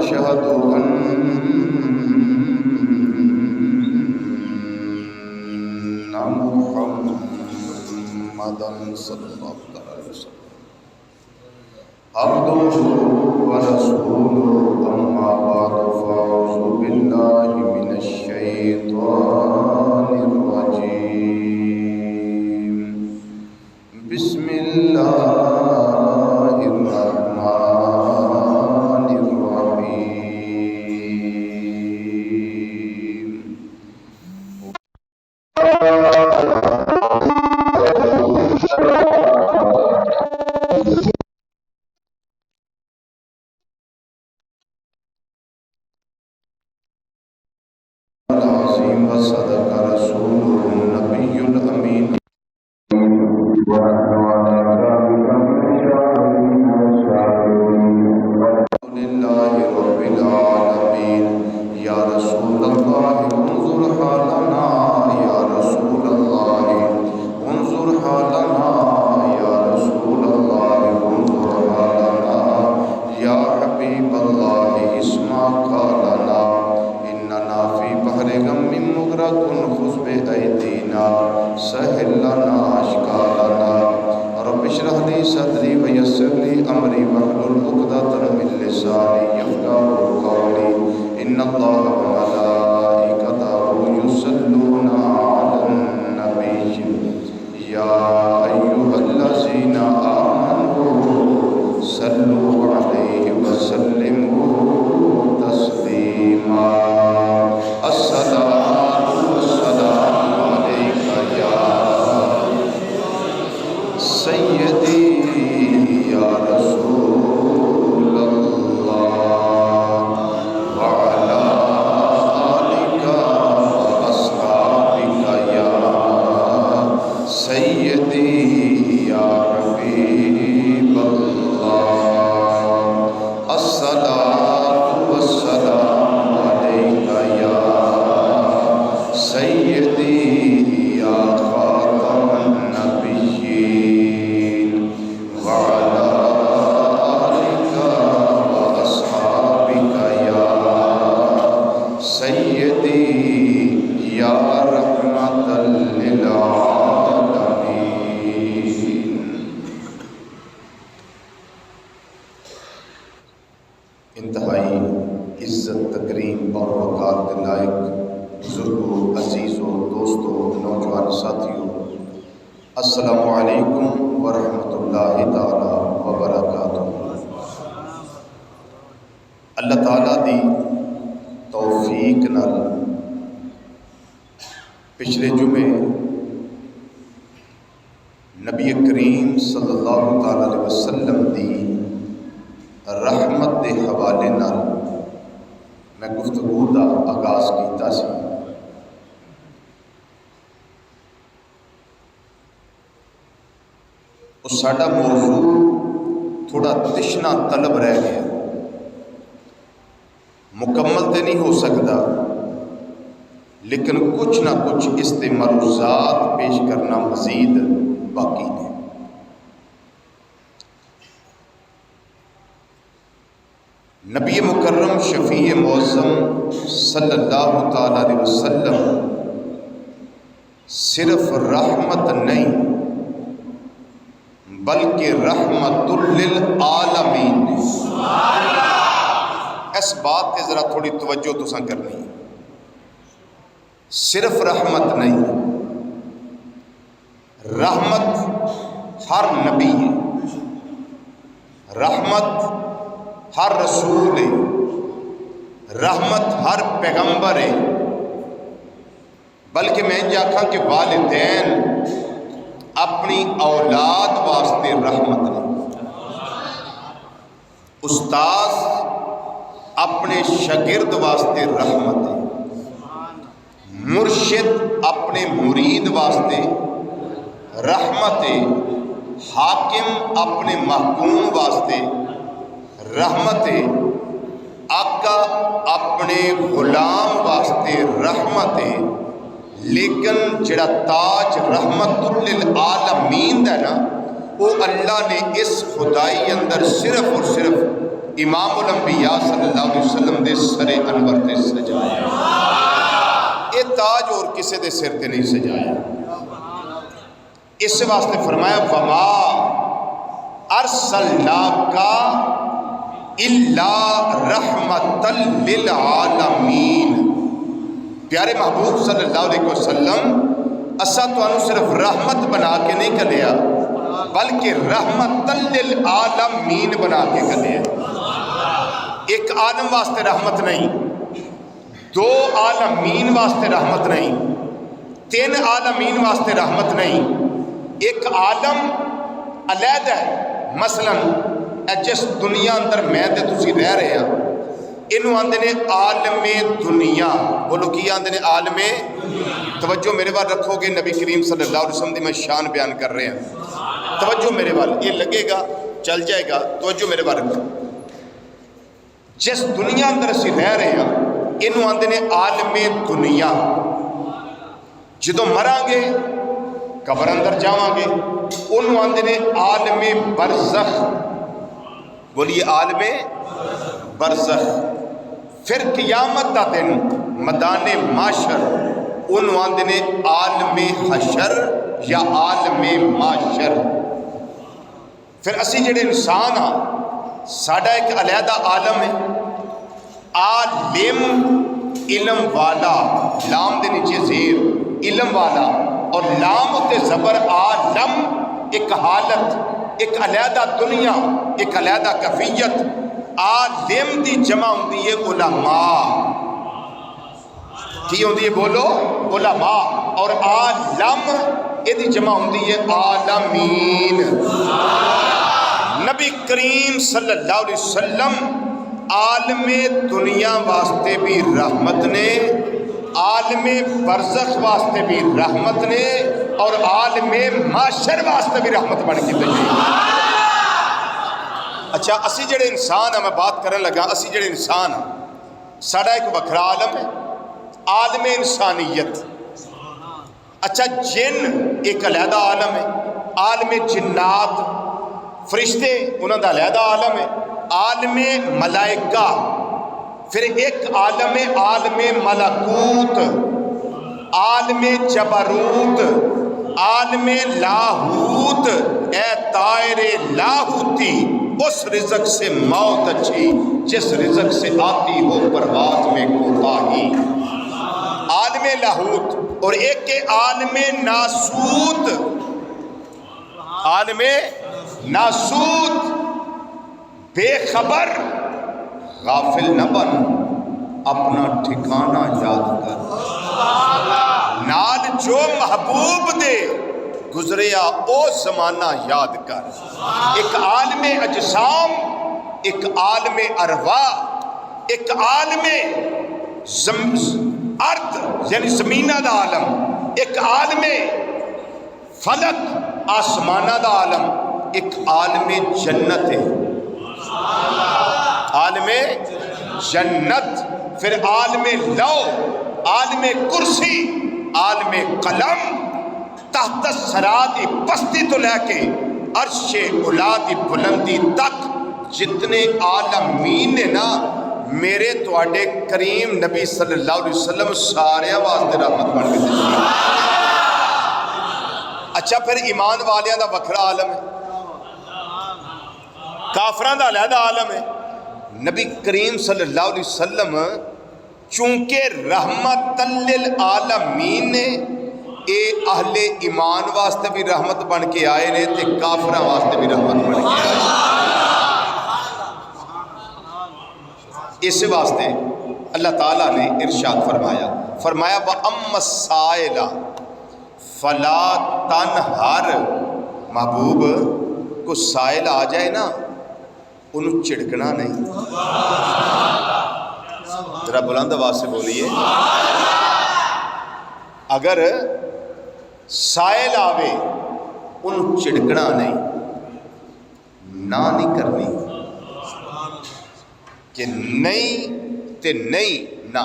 وأشهد أن محمدا صلى الله عليه وسلم عبده ورسوله أما بعد فأعوذ بالله من الشيطان الرجيم بسم الله الرحمن الرحيم العظيم وصدق رسوله النبي الأمين لله رب العالمين يا رسول الله انظر حالنا يا رسول الله انظر حالنا يا رسول الله انظر حالنا يا حبيب الله اسمع قالنا إننا في بحر غم مغرق خذ بأيدينا سهل لنا أشكالنا رب اشرح لي صدري ويسر لي أمري واحلل عقدة من لساني يفقهوا قولي إن الله وملائكته يصلون على النبي يا أيها الذين آمنوا صلوا عليه وسلموا تسليما الصلاة والسلام عليك يا سيدي يا رسول الله وعلى آلك وأصحابك يا سيدي يا حبيب الله الصلاة والسلام عليك يا سيدي يا خاتم النبيين وعلى آلك وأصحابك يا سيدي يا رحمة للعالمين انتہائی عزت تکریم اور وقار کے لائق بزرگوں عزیزوں دوستوں نوجوان ساتھیوں السلام علیکم ورحمۃ اللہ تعالی وبرکاتہ۔ اللہ تعالیٰ دی توفیق نال پچھلے جمعے نبی کریم صلی اللہ تعالی علیہ وسلم دی رحمت دے حوالے نال میں گفتگو دا آغاز کیتا سی۔ اس ساڈا موضوع تھوڑا تشنا طلب رہ گیا، مکمل تے نہیں ہو سکتا، لیکن کچھ نہ کچھ اس تے ملحوظات پیش کرنا مزید باقی ہے۔ نبی مکرم شفیع معظم صلی اللہ تعالی علیہ وسلم صرف رحمت نہیں بلکہ رحمت للعالمین۔ اس بات تے ذرا تھوڑی توجہ تساں کرنی ہے۔ صرف رحمت نہیں، رحمت ہر نبی ہے، رحمت ہر رسول ہے، رحمت ہر پیغمبر ہے، بلکہ میں آکھاں کہ والدین اپنی اولاد واسطے رحمت ہے، استاذ اپنے شاگرد واسطے رحمت ہے، مرشد اپنے مرید واسطے رحمت ہے، حاکم اپنے محکوم واسطے رحمت ہے، آقا اپنے غلام واسطے رحمت ہے، لیکن جڑا تاج رحمت للعالمین ہے نا، وہ اللہ نے اس خدائی اندر صرف اور صرف امام الانبیاء صلی اللہ علیہ وسلم دے سر انور تے سجایا. یہ تاج اور کسے دے سر تے نہیں سجایا. اس واسطے فرمایا وما ارسلناک الا رحمتا للعالمین. پیارے محبوب صلی اللہ علیہ وسلم اسا تانوں صرف رحمت بنا کے نہیں کلیا بلکہ رحمتا للعالمین بنا کے کلیا. ایک عالم واسطے رحمت نہیں، دو عالمین واسطے رحمت نہیں، تین عالمین واسطے رحمت نہیں. ایک عالم علیحدہ ہے. مثلا جس دنیا اندر میں تے تسی رہ رہے ہیں انہوں آندے نے عالم دنیا. بولو کی آندے نے عالم. توجہ میرے بار رکھو گے، نبی کریم صلی اللہ علیہ وسلم دی میں شان بیان کر رہے ہیں. توجہ میرے بار، یہ لگے گا چل جائے گا. توجہ میرے بار رکھو. جس دنیا اندر اسی رہ رہے ہیں انہوں آندے نے عالم دنیا. جدوں مران گے قبر اندر جاواں گے انہوں آندے نے عالم برزخ. بولیے عالم برزخ. پھر قیامت دا دن میدان معاشر انہوں آندے نے عالم حشر یا عالم معاشر. پھر اسی جڑے انسان ہاں ساڈا ایک علیحدہ عالم ہے. عالم علم والا، لام دے نیچے زیر علم والا، اور لام تے زبر عالم. ایک حالت، ایک علیحدہ دنیا، ایک علیحدہ کیفیت. عالم دی جمع ہوندی ہے علماء. کی ہوندی ہے بولو؟ علماء. اور عالم یہ دی جمع ہوندی ہے عالمین. نبی کریم صلی اللہ علیہ وسلم عالم دنیا واسطے بھی رحمت نے، عالم برزخ واسطے بھی رحمت نے، اور عالم معاشر واسطے بھی رحمت بن کے تجھے. اچھا اسی جڑے انسان ہیں، میں بات کرنے لگا، اسی جڑے انسان ہیں ساڑھا ایک وکھرا عالم ہے، عالم انسانیت. اچھا جن ایک علیحدہ عالم ہے، عالم جنات فرشتے انہوں دا علیحدہ عالم ہے، عالم ملائکہ. پھر ایک عالم عالم ملکوت، عالم جبروت، عالم لاہوت. اے طائر لاہوتی اس رزق سے موت اچھی جس رزق سے آتی ہو پرواز میں کوتاہی. عالم لاہوت. اور ایک عالم ناسوت. عالم ناسوت. بے خبر غافل نہ بن، اپنا ٹھکانہ یاد کر. نال جو محبوب دے گزریا او زمانہ یاد کر. ایک عالم اجسام، ایک عالم ارواح، ایک عالم ارض یعنی زمینہ دا عالم، ایک عالم فلک آسمانہ دا عالم، ایک عالم جنت ہے، عالم جنت. پھر عالم لو، عالم کرسی، عالم قلم. تحت الثرا دی پستی تو لے کے عرش اعلیٰ دی بلندی تک جتنے عالمین نے نا، میرے تواڈے کریم نبی صلی اللہ علیہ وسلم سارے واسطے رحمت بن کے تشریف. اچھا پھر ایمان والیاں دا وکھرا عالم ہے، کافراں دا علیحدہ عالم ہے. نبی کریم صلی اللہ علیہ وسلم چونکہ رحمت للعالمین نے، اے اہل ایمان واسطے بھی رحمت بن کے آئے نے تے کافراں واسطے بھی رحمت بن کے آئے. اس واسطے اللہ تعالیٰ نے ارشاد فرمایا وَأَمَّا السَّائِلَ فَلَا تَنْهَرْ. محبوب کو سائل آ جائے نا انہوں چڑکنا نہیں. ذرا بلند آواز سے بولیے. اگر سائل آوے انہوں چڑکنا نہیں، نہ نہیں کرنی کہ نہیں تے نہیں نہ.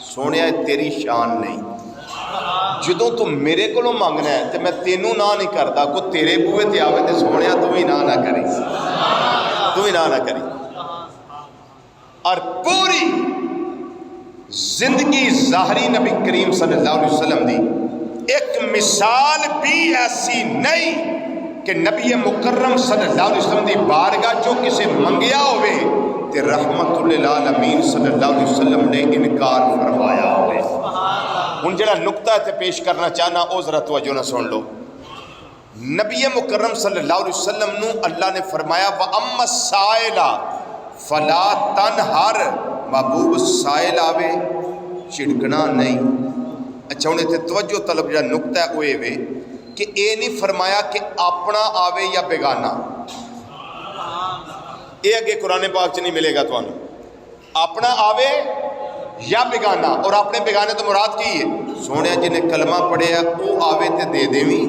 سونے تیری شان نہیں. جدوں تو میرے کو مانگنا ہے تو میں تینوں نہ نہیں کرتا، کو تیرے بوئے تے آوے تے سونے تو ہی نہ کری، تو ہی نہ کری. اور پوری زندگی ظاہری نبی کریم صلی اللہ علیہ وسلم دی ایک مثال بھی ایسی نہیں کہ نبی مکرم صلی اللہ علیہ وسلم دی بارگاہ جو کسے منگیا ہوئے تے رحمت للعالمین صلی اللہ علیہ وسلم نے انکار فرمایا ہوئے. ہن جڑا نقطہ تے پیش کرنا چاہنا او ذرا توجہ نہ سن لو. نبی مکرم صلی اللہ علیہ وسلم نو اللہ نے فرمایا وَأَمَّا السَّائِلَ فَلَا تَنْهَرْ، محبوب سائل آوے چڑکنا نہیں. اچھا انہیں تے توجہ طلب جا نقطہ ہے اوے وے کہ اے نہیں فرمایا کہ اپنا آوے یا بیگانا. اے اگے قرآن پاک چ نہیں ملے گا تو اپنا آوے یا بیگانا. اور اپنے بیگانے تو مراد کی ہے سونے جنہیں کلمہ پڑھیا او آوے تے دے دیویں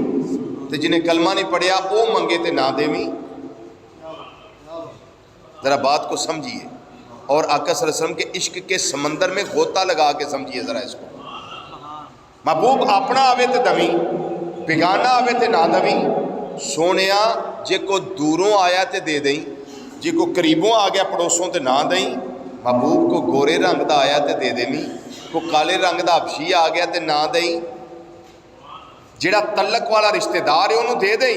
تے جنہیں کلمہ نہیں پڑھیا او منگے تے نہ دیویں. ذرا بات کو سمجھیے اور آقا صلی اللہ علیہ وسلم کے عشق کے سمندر میں غوطہ لگا کے سمجھیے ذرا اس کو. محبوب اپنا آوے تے دویں بیگانا آوے تے نہ دویں. سونیا جے کو دوروں آیا تے دے دیں جے کو قریبوں آ گیا پڑوسوں تے نہ دیں. محبوب کو گورے رنگ دا آیا تے دے دیں کو کالے رنگ دا حبشی آ گیا تے نہ دیں. جڑا تلک والا رشتہ دار ہے انہوں دے دیں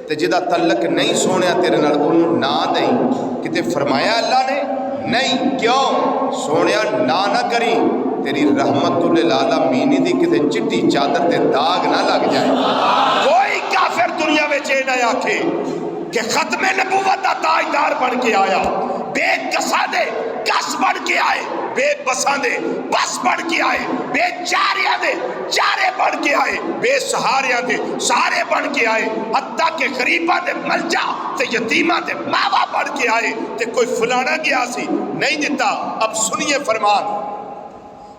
تے جدا تلک نہیں سونیا تیرے نال انہوں نہ دیں. کتے فرمایا اللہ نے نہیں کیوں سونیا نہ کریں تیری رحمت للعالمین دی کتے چٹی چادر تے داغ نہ لگ جائے. کوئی کافر دنیا میں چے نہ آکھے کہ ختم نبوت دا تاجدار بن کے آیا بے کسا دے کس بن کے آئے بے بساں دے بس بن کے آئے بے چاریاں دے چارے بن کے آئے بے سہاریاں دے سہارے بن کے آئے حتیٰ کہ غریباں دے ملجا تے یتیماں دے ماوا بن کے آئے تے کوئی فلانا گیا سی نہیں دیتا. اب سنیے فرمان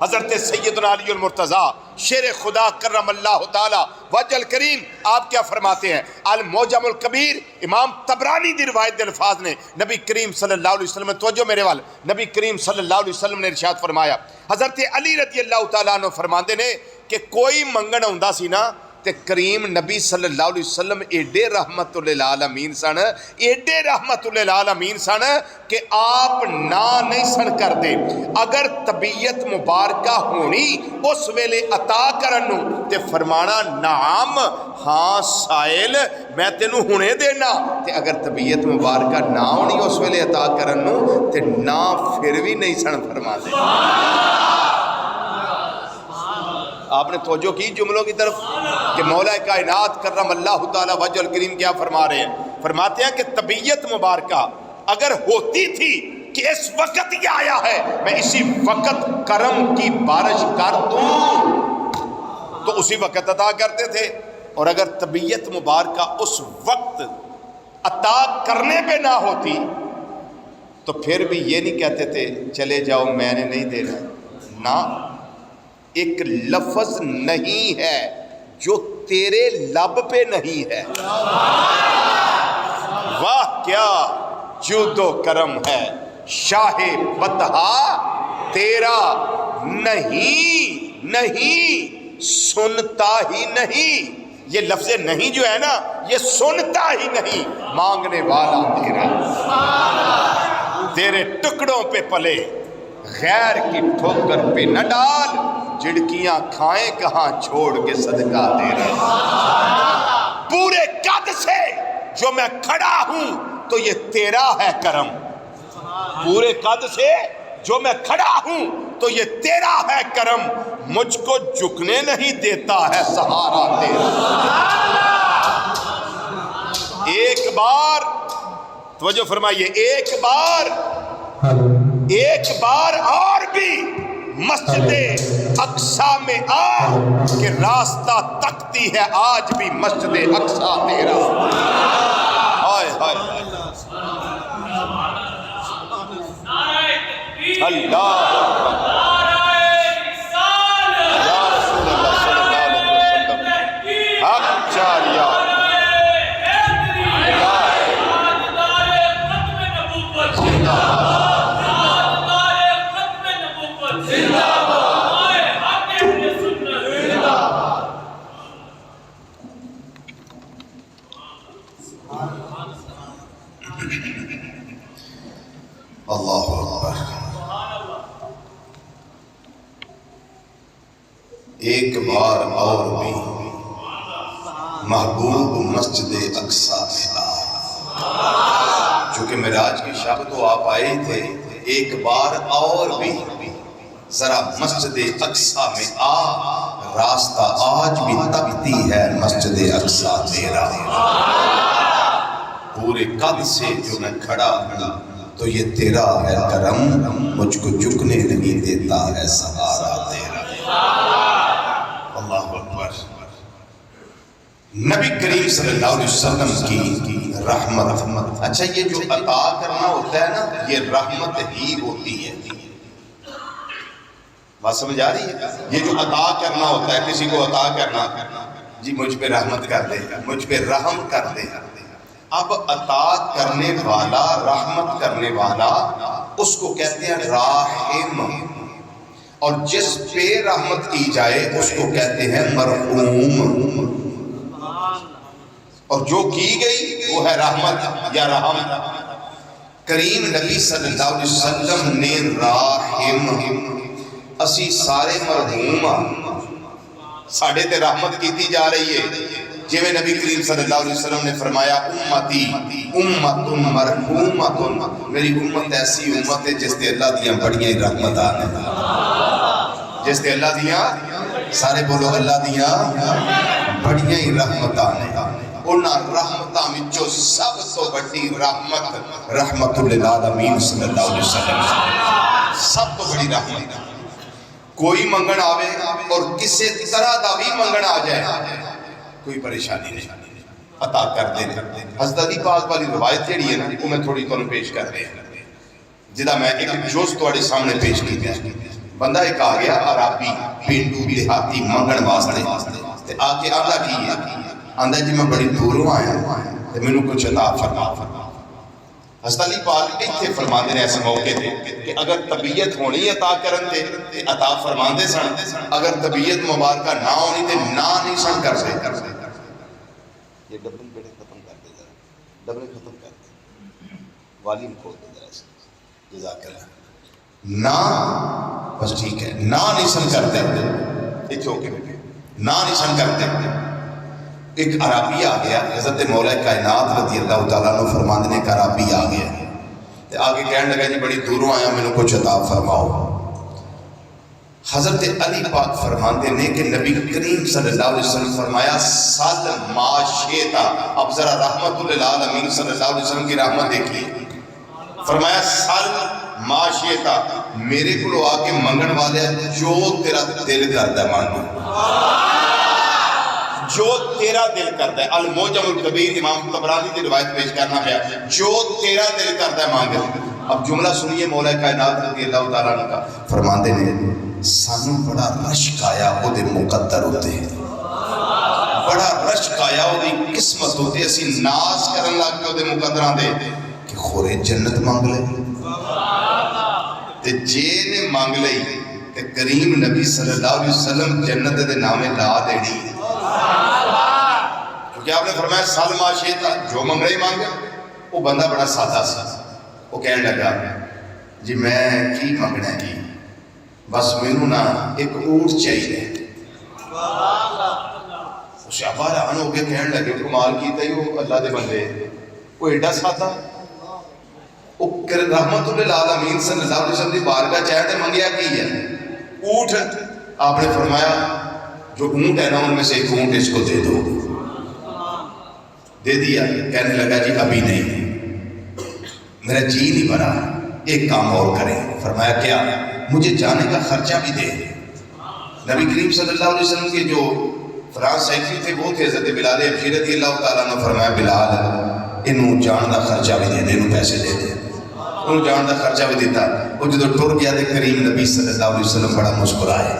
حضرت سیدنا علی المرتضیٰ شیر خدا کرم اللہ تعالی وجہ الکریم آپ کیا فرماتے ہیں؟ المعجم الکبیر امام طبرانی دی روایت دے الفاظ نے نبی کریم صلی اللہ علیہ وسلم توجہ میرے وال نبی کریم صلی اللہ علیہ وسلم نے ارشاد فرمایا حضرت علی رضی اللہ تعالیٰ عنہ فرماندے نے کہ کوئی منگن ہوندا سی نا تے کریم نبی صلی اللہ علیہ وسلم ایڈے رحمت للعالمین سن ایڈے رحمت للعالمین سن کہ آپ نہ نہیں سن کر دے. اگر طبیعت مبارکہ ہونی اس ویلے عطا کرنو تے فرمانا نعم ہاں سائل میں تینوں ہنے دینا تے اگر طبیعت مبارکہ نہ ہونی اس ویلے عطا کرنو تے نہ پھر بھی نہیں سن فرما دے. آپ نے توجہ کی جملوں کی طرف کہ مولا کائنات کرم اللہ تعالی وجہ الکریم کیا فرما رہے ہیں؟ فرماتے ہیں کہ طبیعت مبارکہ اگر ہوتی تھی کہ اس وقت یہ آیا ہے میں اسی وقت کرم کی بارش کر دوں تو اسی وقت عطا کرتے تھے. اور اگر طبیعت مبارکہ اس وقت عطا کرنے پہ نہ ہوتی تو پھر بھی یہ نہیں کہتے تھے چلے جاؤ میں نے نہیں دینا. نہ ایک لفظ نہیں ہے جو تیرے لب پہ نہیں ہے. واہ کیا جود و کرم ہے شاہ بطحا تیرا نہیں نہیں سنتا ہی نہیں. یہ لفظ نہیں جو ہے نا یہ سنتا ہی نہیں مانگنے والا تیرا تیرے ٹکڑوں پہ پلے غیر کی ٹھوکر پہ نہ ڈال جھڑکیاں کھائیں کہاں چھوڑ کے صدقہ دے رہے. پورے قد سے جو میں کھڑا ہوں تو یہ تیرا ہے کرم. پورے قد سے جو میں کھڑا ہوں تو یہ تیرا ہے کرم. مجھ کو جھکنے نہیں دیتا ہے سہارا تیرا. ایک بار توجہ فرمائیے ایک بار اور بھی مسجد اقصی میں آ کہ راستہ تکتی ہے آج بھی مسجد اقصی تیرا. ہائے ہائے اللہ یا رسول اللہ صلی اللہ علیہ وسلم حق چاریا اللہ اکبر. ایک بار اور بھی محبوب مسجد اقصی میں آ، چونکہ معراج کی شب تو آپ آئے تھے، ایک بار اور بھی ذرا مسجد اقصی میں آ، راستہ آج بھی تکتی ہے مسجد اقصی تیرا، پورے قد سے جو میں کھڑا ہوں تو یہ تیرا ہے کرم، مجھ کو جھکنے نہیں دیتا ہے سہارا تیرا۔ اللہ اکبر۔ نبی کریم صلی اللہ علیہ وسلم کی رحمت، اچھا یہ جو عطا کرنا ہوتا ہے نا، یہ رحمت ہی ہوتی ہے۔ بات سمجھ آ رہی ہے؟ یہ جو عطا کرنا ہوتا ہے، کسی کو عطا کرنا، جی مجھ پہ رحمت کر دے، مجھ پہ رحم کر دے۔ اب عطا کرنے والا، رحمت کرنے والا، اس کو کہتے ہیں راحم، اور جس پہ رحمت کی جائے اس کو کہتے ہیں مرحوم، اور جو کی گئی وہ ہے رحمت یا رحم۔ کریم نبی صلی اللہ علیہ وسلم نے راحم، اسی سارے مرحوم، ساڑھے تے رحمت کیتی جا رہی ہے، جی میں نبی کریم صلی اللہ علیہ وسلم نے فرمایا امتی امت مرحومت، میری امت ایسی امت ہے جس تے اللہ دیاں بڑیاں رحمت آنے، جس تے اللہ دیاں، سارے بولو اللہ دیاں بڑیاں رحمت آنے، انہاں رحمتاں وچوں سب تو بڑی رحمت رحمت للعالمین صلی اللہ علیہ وسلم، سب تو بڑی رحمت۔ کوئی منگن آوے اور کسی طرح دا بھی منگن آ جائے، کوئی پریشانی نہیں، عطا کر دے۔ حضرت علی پاک والی روایت جیڑی ہے نا، وہ میں تھوڑی تانوں پیش کر رہے ہیں، جدا میں ایک جز تواڈے سامنے پیش کیتا ہے۔ بندہ ایک آ گیا عربی، پینڈو دیہاتی منگن واسطے، تے آ کے آندا کی ہے، آندا جی میں بڑی دوروں آیا تے مینوں کچھ عطا فرما۔ حضرت علی پاک ایتھے فرماندے نے اس موقع تے کہ اگر طبیعت ہونی عطا کرن تے عطا فرماندے سن، اگر طبیعت مبارکہ نہ ہونی تے نہ نہیں سن کر سے۔ یہ ڈبل بیٹے ختم کر دے ذرا، ڈبل ختم کر دے، والیوم کھول دے ذرا سے، جزاک اللہ۔ نہ بس ٹھیک ہے، نہ نہیں سن کرتے، ایتھے ہو کے بیٹھے، نہ نہیں سن کرتے۔ ایک عربی آ گیا، حضرت مولا کائنات رضی اللہ تعالیٰ عنہ فرماندے نے، ایک عربی آ گیا تے آگے کہنے لگا جی بڑی دوروں آیا، میں نے کچھ عطا فرماؤ۔ حضرت علی پاک فرماندے نے کہ نبی کریم صلی اللہ علیہ وسلم فرمایا سل ما شئت۔ اب ذرا رحمت للعالمین صلی اللہ علیہ وسلم کی رحمت دیکھیے، فرمایا سل ما شئت، میرے کو آ کے منگن والے جو تیرا دل کرتا ہے مانگو، جو تیرا دل کرتا ہے۔ المعجم الکبیر امام طبرانی کی روایت پیش کرنا پیا، جو تیرا دل کرتا ہے مانگ۔ اب جملہ سنیے مولا کائنات رضی اللہ تعالیٰ عنہ کا، فرماندے نے سانو بڑا رشک آیا وہ دے مقدر ہوتے ہیں، بڑا رشک آیا وہ دی قسمت ہوتے، اسی ناز کرن لگ کے وہ دے مقدران دے کہ خورے جنت مانگ لے، تے جے نے مانگ لئی تے کریم نبی صلی اللہ علیہ وسلم جنت دے نامے لا دیڑی، کیونکہ آپ نے فرمایا سال معاشیتا، جو منگ رہی مانگے۔ وہ بندہ بڑا سادہ سا، وہ کہنے لگا جی میں کی منگنا ہے جی، بس مینوں نا ایک اونٹ چاہیے۔ اسے حیران ہو کے کہنے لگے کمال کیتا ہی وہ اللہ دے بندے، وہ ایڈا سادہ، وہ رحمت للعالمین صلی اللہ علیہ وسلم دی بارگاہ چاہتے منگیا کی ہے اونٹ۔ آپ نے فرمایا جو اونٹ ہے نا ان میں سے ایک اونٹ اس کو دے دو، دے دیا۔ کہنے لگا جی ابھی نہیں، میرا جی نہیں بھرا، ایک کام اور کریں۔ فرمایا کیا؟ مجھے جانے کا خرچہ بھی دے۔ نبی کریم صلی اللہ علیہ وسلم کے جو فرانس سیکٹری تھے وہ تھے حضرت بلال حبشی رضی اللہ تعالیٰ نے، فرمایا بلال انہوں جان کا خرچہ بھی دے دے، انہوں پیسے دے دے، انہوں جان کا خرچہ بھی دیتا۔ وہ جدو ٹر گیا تے کریم نبی صلی اللہ علیہ وسلم بڑا مسکرائے،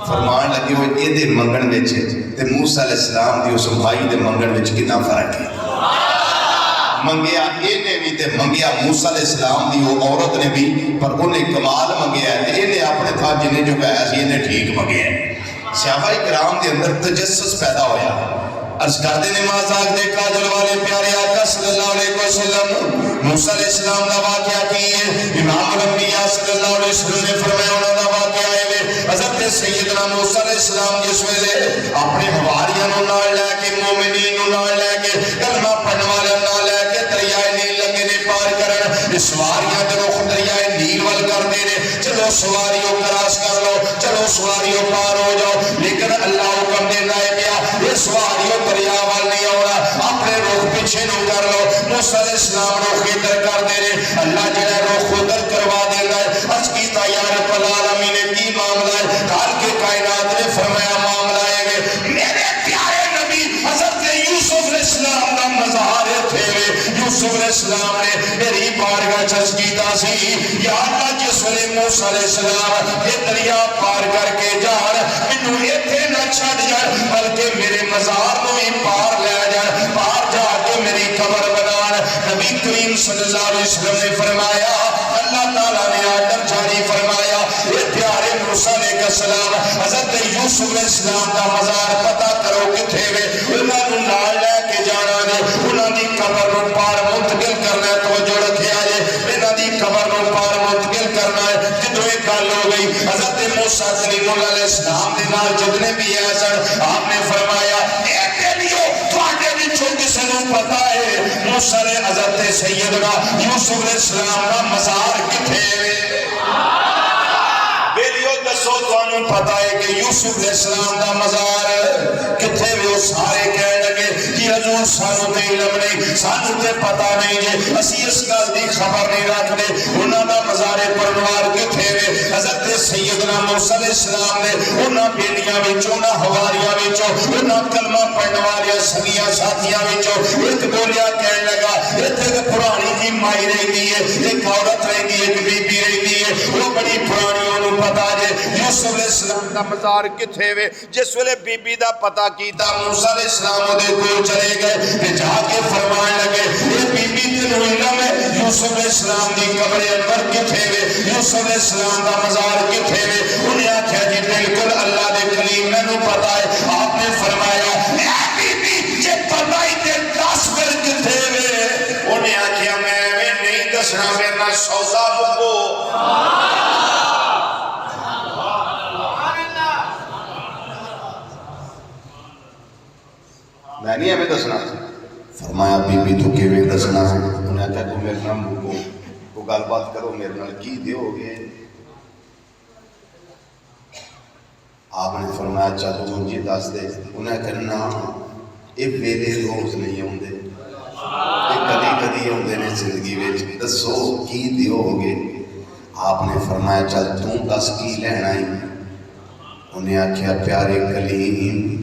فرمان لگے وہ یہ دے منگن وچ تے موسیٰ علیہ السلام دی اس بھائی دے منگن وچ کتنا فرق ہے۔ منگیا یہ نے بھی تے منگیا موسیٰ علیہ السلام دی وہ عورت نے بھی، پر انہیں کمال منگیا ہے تے انہیں اپنے تھا جنہیں جو کہا سی انہیں ٹھیک منگیا ہے۔ صحابہ کرام دے اندر تجسس پیدا ہویا۔ عرض کردے نماز آگ دے کاجل والے پیارے آقا صلی اللہ علیہ وسلم موسیٰ علیہ السلام دا واقعہ کی ہے۔ امام الانبیاء صلی اللہ علیہ وسلم نے فرمایا انہوں دا واقعہ ہے حضرت سیدنا موسیٰ علیہ السلام جس ویلے اپنے حواریاں نو نال لے کے مومنین نو نال لے کے کلمہ پڑھن والے نال لے کے دریائے نیل لگے نے پار کرن سواریاں دے رخ دریائے نیل ول کردے نے چلو سواریوں کراس کر لو چلو سواریوں پار ہو جاؤ لیکن اللہ حکم دینا ہے پیا یہ سواریوں دریا وال نہیں آونا اپنے رخ پیچھے نو کر لو موسیٰ علیہ السلام رخ ادھر کر دے نے اللہ جڑا رخ ادھر کروا دینا ہے عرض کیتا یا رب العالمین نے کی معاملہ ہے کال کے کائنات نے فرمایا معاملہ ہے میرے پیارے نبی حضرت یوسف علیہ السلام کا مظہر تھے یوسف علیہ السلام نے میری بارگاہ چرچ کیتا سی یا اللہ جس ویلے موسیٰ علیہ السلام یہ دریا پار کر کے جان مینوں ایتھے نہ چھڈ جان بلکہ میرے مزار نو ہی پار لے جان پار جا کے میری قبر بنان نبی کریم صلی اللہ علیہ وسلم نے فرمایا اللہ تعالیٰ نے آرڈر جاری فرمایا یہ پیارے موسیٰ علیہ السلام حضرت یوسف علیہ السلام کا مزار پتہ کرو کتھے وے انہاں نوں نال لے کے جانا نے انہاں دی قبر نو پار منتقل کرنا ہے توجہ رکھیا جے انہاں دی قبر نو پار منتقل کرنا ہے جدوں یہ گل ہو گئی حضرت موسیٰ کلیم اللہ علیہ السلام دے نال جتنے بھی ہیں سن آپ نے فرمایا اے بیلیو تواڈے وچوں کسے نوں پتہ ہے موسیٰ نے حضرت سیدنا یوسف علیہ السلام کا مزار کتھے وے بیلیو دسو تانوں پتہ ہے کہ یوسف علیہ السلام کا مزار کتھے وے وہ سارے کہنے لگے کہ حضور سانوں تے علم نہیں سانوں تے پتہ نہیں جے اسی اس گل دی خبر نہیں رکھدے انہاں دا مزار پرنوار کتھے وے حضرت سیدنا موسیٰ علیہ السلام نے انہاں بیلیاں وچوں انہاں حواریاں وچوں انہاں کلمہ پڑھن والیاں سنگیاں ساتھیاں وچوں ایک بولیا کہنے لگا ایتھے پرانی جی مائی رہندی ہے ایک عورت رہندی ہے ایک بی بی رہندی ہے وہ بڑی پرانی انہوں پتہ جے یوسف علیہ السلام دا مزار کتھے وے جس ویلے بی بی دا پتہ کیتا موسیٰ علیہ السلام دے کول چلے گئے تے جا کے فرمان لگے اے بی بی تینوں علم ہے یوسف علیہ السلام دی قبر انور کتھے وے یوسف علیہ السلام دا مزار کتھے وے انہیں آکھیا جی بالکل اللہ دے کلیم مینوں پتہ ہے آپ نے فرمایا اے بی بی جے پتہ ہی تے دس پھر کتھے وے انہیں آکھیا میں نہیں دسنا میرے نال سودا بکو میں نہیں ہمیں دسنا فرمایا بی بی تو کیویں دسنا انہیں کہا تو میرے نام کو گل بات کرو میرے نال کی دیو گے آپ نے فرمایا چل تو جی دس دے انہیں کہا نا یہ ویلے روز نہیں ہوندے یہ کدی کدی ہوندے نے زندگی وچ دسو کی دیو گے آپ نے فرمایا چل تو دس کی لینا ہی انہیں آکھیا پیارے کلیم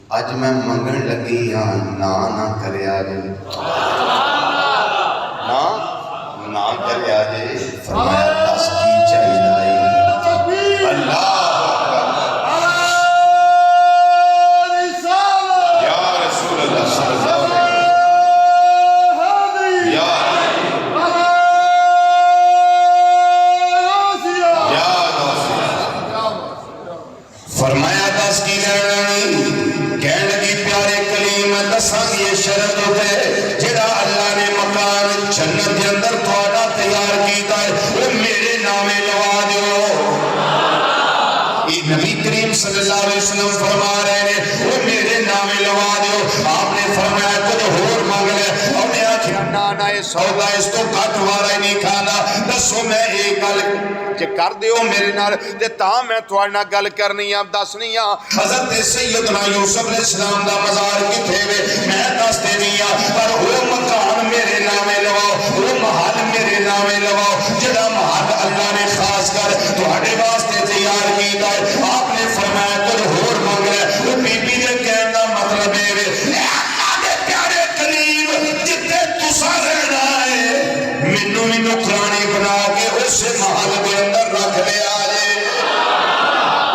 آج میں منگن لگی ہاں نہ کرے آجے نہ کرے آجے فرمایا دس کی چاہی لائی اللہ یا رسول اللہ صلی اللہ علیہ وسلم فرمایا دس کی لڑنی کہنے لگی پیارے کلیم دسان یہ شرط ہے جڑا اللہ نے مکان جنت کے اندر تھوڑا تیار کیتا ہے وہ میرے نامے لوا دیو یہ نبی کریم صلی اللہ علیہ وسلم فرما رہے ہیں وہ میرے نامے لوا دیو آپ نے فرمایا کچھ ہور مانگ لے اور نے آکھیا نانا یہ سودا اس تو کٹ والا ہی نہیں کھانا دسو میں ایک گل جے کر دیو میرے نال تے تاں میں تواڈے نال گل کرنی آ دسنی آ حضرت سیدنا یوسف علیہ السلام دا مزار کتھے وے میں دس دینی آ پر وہ مکان میرے نامے لواؤ وہ محل میرے نامے لواؤ جڑا محل اللہ نے خاص کر تواڈے واسطے تیار کیتا ہے آپ نے فرمایا کچھ ہور مانگ لے وہ بی بی دے کہن دا مطلب ہے اے اللہ دے پیارے کلیم جتنے تساں رہنا ہے مینوں بھی نوکرانی بنا کے اس محل دے اندر رکھ لے آجے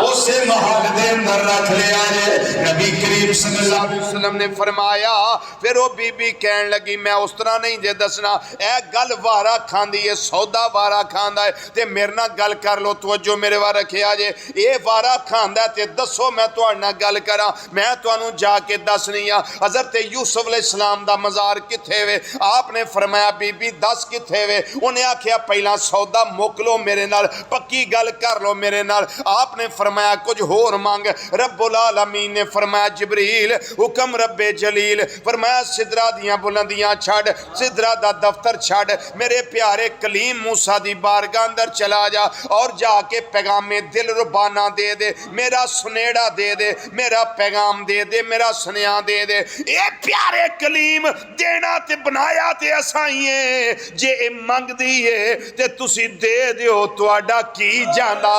اسے محل دے اندر اندر رکھ لیا جے. نبی کریم صلی اللہ علیہ وسلم نے فرمایا پھر وہ بی بی کہن لگی میں اس طرح نہیں جے دسنا, اے گل وارا کھاندی ہے, سودا وارا کھاندا ہے تے میرے نال گل کر لو, توجہ میرے وال رکھیا جے. اے وارا کھاندا تے دسو میں تواڈے نال گل کراں, میں تانوں جا کے دسنی آ حضرت یوسف علیہ السلام دا مزار کتھے وے. آپ نے فرمایا بی بی دس کتھے وے. انہیں آکھیا پہلا سودا مک لو میرے نال, پکی گل کر لو میرے نال. آپ نے فرمایا کچھ ہور مانگ. رب العالمین نے فرمایا جبریل حکم رب جلیل, فرمایا سدرا دیاں بلندیاں چھڑ, سدرا دا دفتر چھڑ, میرے پیارے کلیم موسیٰ دی بارگاہ اندر چلا جا اور جا کے پیغام دل ربانہ دے دے, میرا سنیڑا دے دے, میرا پیغام دے دے, میرا سنیا دے دے. اے پیارے کلیم دینا تے بنایا تے اسائیں جے اے منگ دیئے تے تسی دے دیو تواڈا کی جاندا.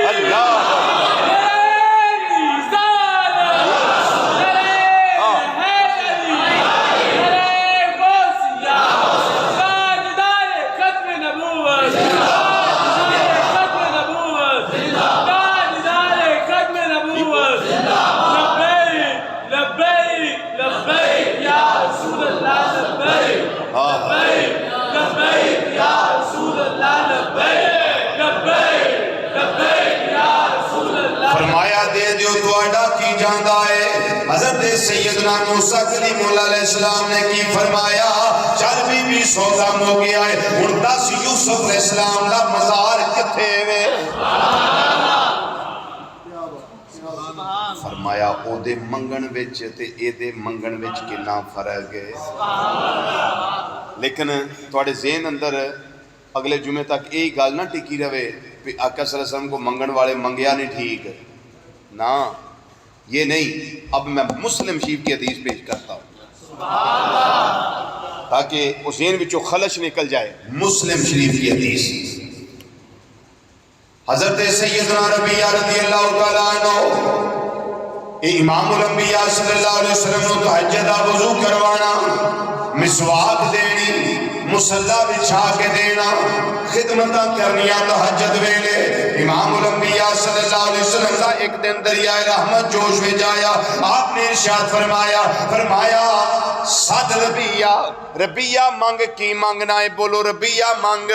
اللہ حضرت سیدنا موسیٰ کلیم اللہ علیہ السلام نے کی فرمایا چل بی بی سودا ہو گیا ہے, اور دس یوسف علیہ السلام دا مزار کتھے وے. فرمایا او دے منگن وچ تے اے دے منگن وچ کنا فرق ہے. لیکن تواڈے ذہن اندر اگلے جمعے تک یہی گل نہ ٹکی رہے کہ آقا صلی اللہ علیہ وسلم کو منگن والے منگیا نہیں ٹھیک نہ, یہ نہیں. اب میں مسلم شریف کی حدیث پیش کرتا ہوں تاکہ اس ذہن وچوں خلش نکل جائے. مسلم شریف کی حدیث حضرت سیدنا ربیعہ رضی اللہ تعالیٰ عنہ امام الانبیاء صلی اللہ علیہ وسلم کو تہجد دا وضو کروانا, مسواک دینی, مصلی بچھا کے دینا, خدمتاں کرنیاں تہجد ویلے. امام الانبیاء صلی اللہ علیہ وسلم کا ایک دن دریائے رحمت جوش میں جایا. آپ نے ارشاد فرمایا صد ربیہ, ربیہ مانگ کی مانگنا ہے, بولو ربیہ مانگ,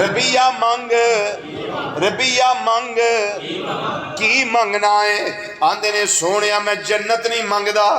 ربیہ مانگ, ربیہ مانگ کی مانگنا ہے. آندے نے سونیا میں جنت نہیں مانگدا,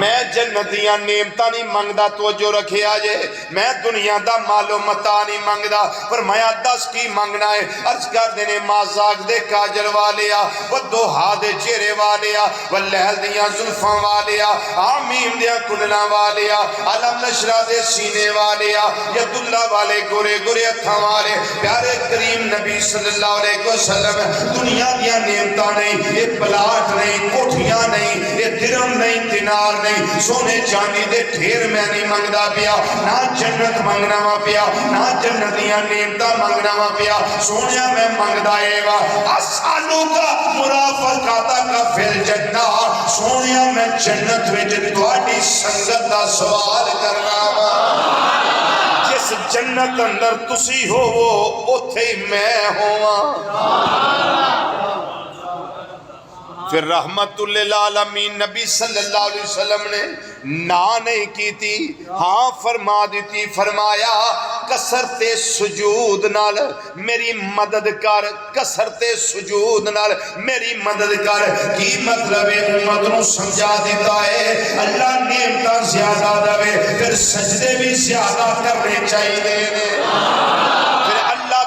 میں جنتیاں نعمتاں نہیں منگدا, توجہ رکھے آجے, میں دنیا دا مال و متاع نہیں منگدا. فرمایا دس کی منگنا ہے. عرض کر دینے مازاق دے کاجل والیا, و دوہا دے چہرے والیا, و لہل دیاں زلفاں والیا, آمیم دیاں کننا والیا, علم نشرہ دے سینے والیا, ید اللہ والے گورے گورے اتھاں والے. پیارے کریم نبی صلی اللہ علیہ وسلم دنیا دیاں نعمتاں نہیں, یہ پلاٹ نہیں, کوٹھیاں نہیں, یہ درم نہیں, دینار نہیں, سونے چاندی دے ڈھیر میں نہیں منگدا پیا, نہ جنت منگنا وا پیا, نہ جنتیاں نعمتاں منگنا وا پیا. سونیا میں منگدا اے وا اسالو کا مرافقات کا فل جنہ, سونیا میں جنت وچ تہاڈی سنگت دا سوال کرنا وا. جس جنت اندر تسی ہوو اوتھے ہی میں ہوواں. پھر رحمت للعالمین نبی صلی اللہ علیہ وسلم نے نہ نہیں کی تھی, ہاں فرما دیتی. فرمایا کثرت سجود نال میری مدد کر, کثرت سجود نال میری مدد کر. کی مطلب ہے امت نو سمجھا دیتا ہے اللہ نعمتاں زیادہ دوے, پھر سجدے بھی زیادہ کرنے چاہیے.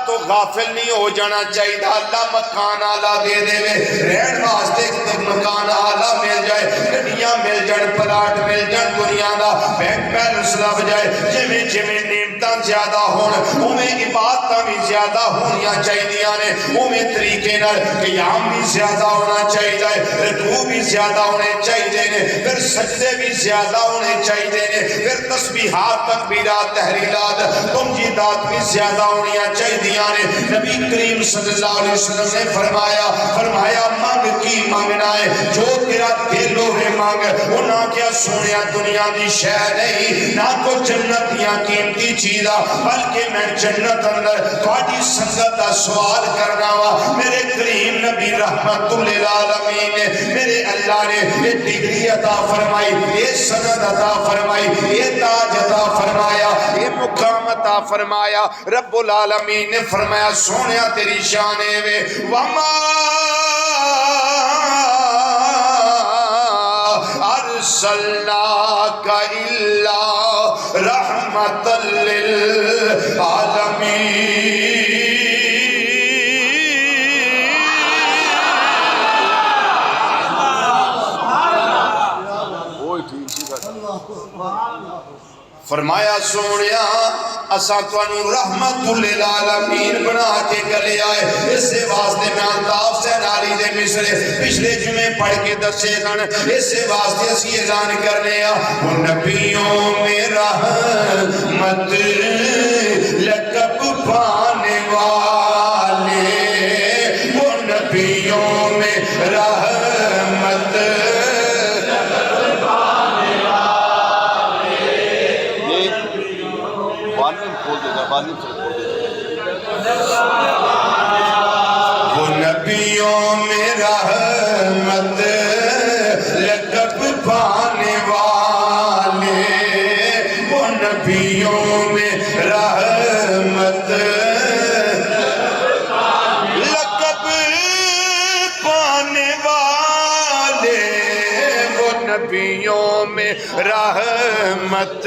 تو غافل نہیں ہو جانا چاہیے. اللہ مکان آلہ دے دے وے, رہن واسطے مکان آلہ مل جائے, گڈیاں مل جان, پلاٹ مل جان, دنیا دا بینک بیلنس لب جائے. جویں جویں نعمتاں زیادہ ہون اوویں عبادتاں بھی زیادہ ہونیاں چاہیدیاں نے, اوویں طریقے نال قیام بھی زیادہ ہونا چاہیدا ہے, رکوع بھی زیادہ ہونے چاہیدے نے, پھر سجدے بھی زیادہ ہونے چاہیدے نے, پھر تسبیحات, تکبیرات, تحلیلات, تمجیدات بھی زیادہ ہونیاں چاہیدیاں مومنہ نے نبی کریم صلی اللہ علیہ وسلم نے فرمایا مانگ کی مانگنا ہے جو تیرا دل ہوئے مانگ. انہاں کیا سونیا دنیا دی شے نہیں نہ کو جنت دیاں قیمتی چیزاں بلکہ میں جنت اندر تھوڑی سنگت دا سوال کرنا وا. میرے کریم نبی رحمت للعالمین نے میرے اللہ نے یہ ڈگری عطا فرمائی, یہ سند عطا فرمائی, یہ تاج عطا فرمایا, یہ مقام عطا فرمایا. رب العالمین نے فرمایا سونیا تیری شان ہے وے وما ارسلناک الا رحمت للعالمین. فرمایا سونیا اساں تانوں رحمت للعالمین بنا کے گلے آئے. اس واسطے میں الطاف سے نالی دے مصرے پچھلے جمعے پڑھ کے دسے سن. اس واسطے اسی اذان کرنے وہ نبیوں میں رحمت لقب پانے والے, وہ نبیوں میں رحمت وہ نبیوں میں رحمت لقب پانے والے, وہ نبیوں میں رحمت لقب پانے والے, وہ نبیوں میں رحمت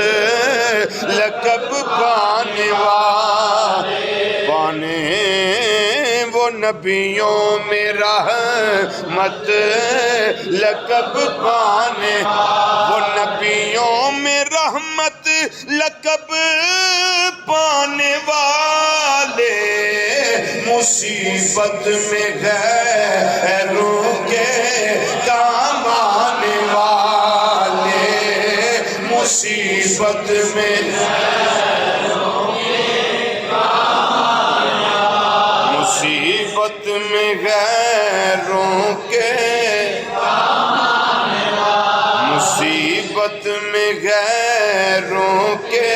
لقب پانے وہ نبیوں میں رحمت لقب پانے, وہ نبیوں میں رحمت لقب پانے والے, مصیبت میں غیروں کے کام آنے والے, مصیبت میں مصیبت میں غیروں کے مصیبت میں غیروں کے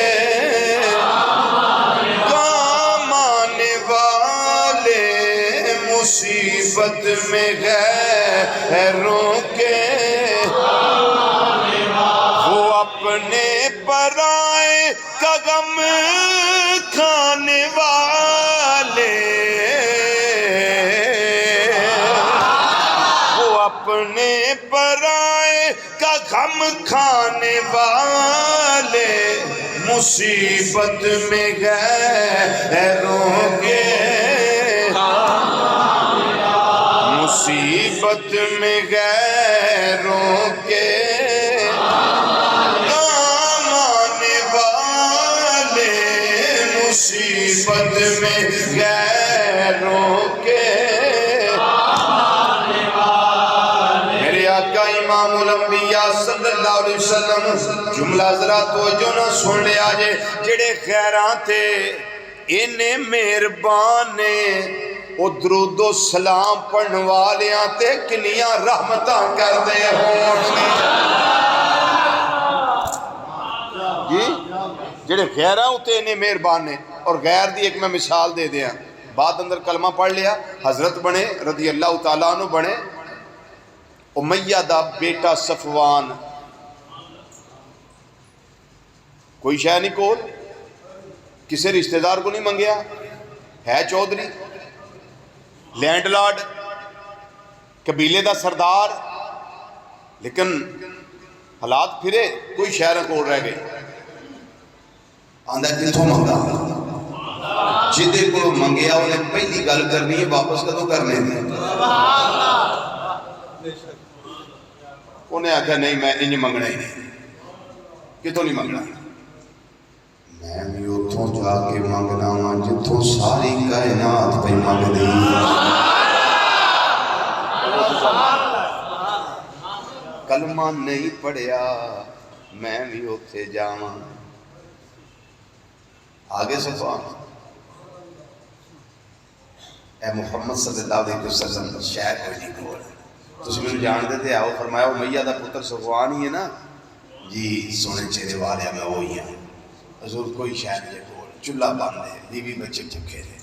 کام آنے والے, مصیبت میں غیروں کے وہ اپنے پرائے کا غم کھانے والے, اپنے پرائے کا غم کھانے والے, مصیبت میں غیروں کے مصیبت میں غیروں کے کام آنے والے, مصیبت میں غیروں کے امام الانبیاء صلی اللہ علیہ وسلم جملہ ذرا توجہ نہ سن لیا جے جڑے خیراں تھے انہیں مہربان نے او درود و سلام پڑھن والیاں تے کنیاں رحمتاں کر دے ہون جی جڑے خیراں تے انہیں مہربان نے. اور غیر دی ایک میں مثال دے دیا, بعد اندر کلمہ پڑھ لیا, حضرت بنے رضی اللہ تعالیٰ عنہ بنے, امیہ دا بیٹا صفوان, کوئی شے نہیں کول, کسی رشتہ دار کو نہیں منگیا, ہے چودھری, لینڈ لارڈ, قبیلے دا سردار, لیکن حالات پھرے کوئی شے نہ کول رہ گئے. آندہ کتھوں منگا, جدے کو منگیا انہیں پہلی گل کرنی ہے واپس کدوں کرنے دیں. انہیں آکھا نہیں میں انہیں منگنا ہی نہیں, کتوں نہیں منگنا, میں بھی اتھوں جا کے منگنا ہوں جتھوں ساری کائنات پہ منگ دی. کلمہ نہیں پڑھیا میں بھی اتھے جاواں. آگے صفوان اے محمد صلی اللہ علیہ وسلم شاید کوئی نہیں کول تسی مینوں جانتے تے آؤ. فرمایا امیہ دا پتر صفوان ہی ہے نا جی سونے چہرے والے میں وہی ہیں. حضور کوئی شاید نہیں کول چولہا بند ہے بیوی بچے بھوکے تھے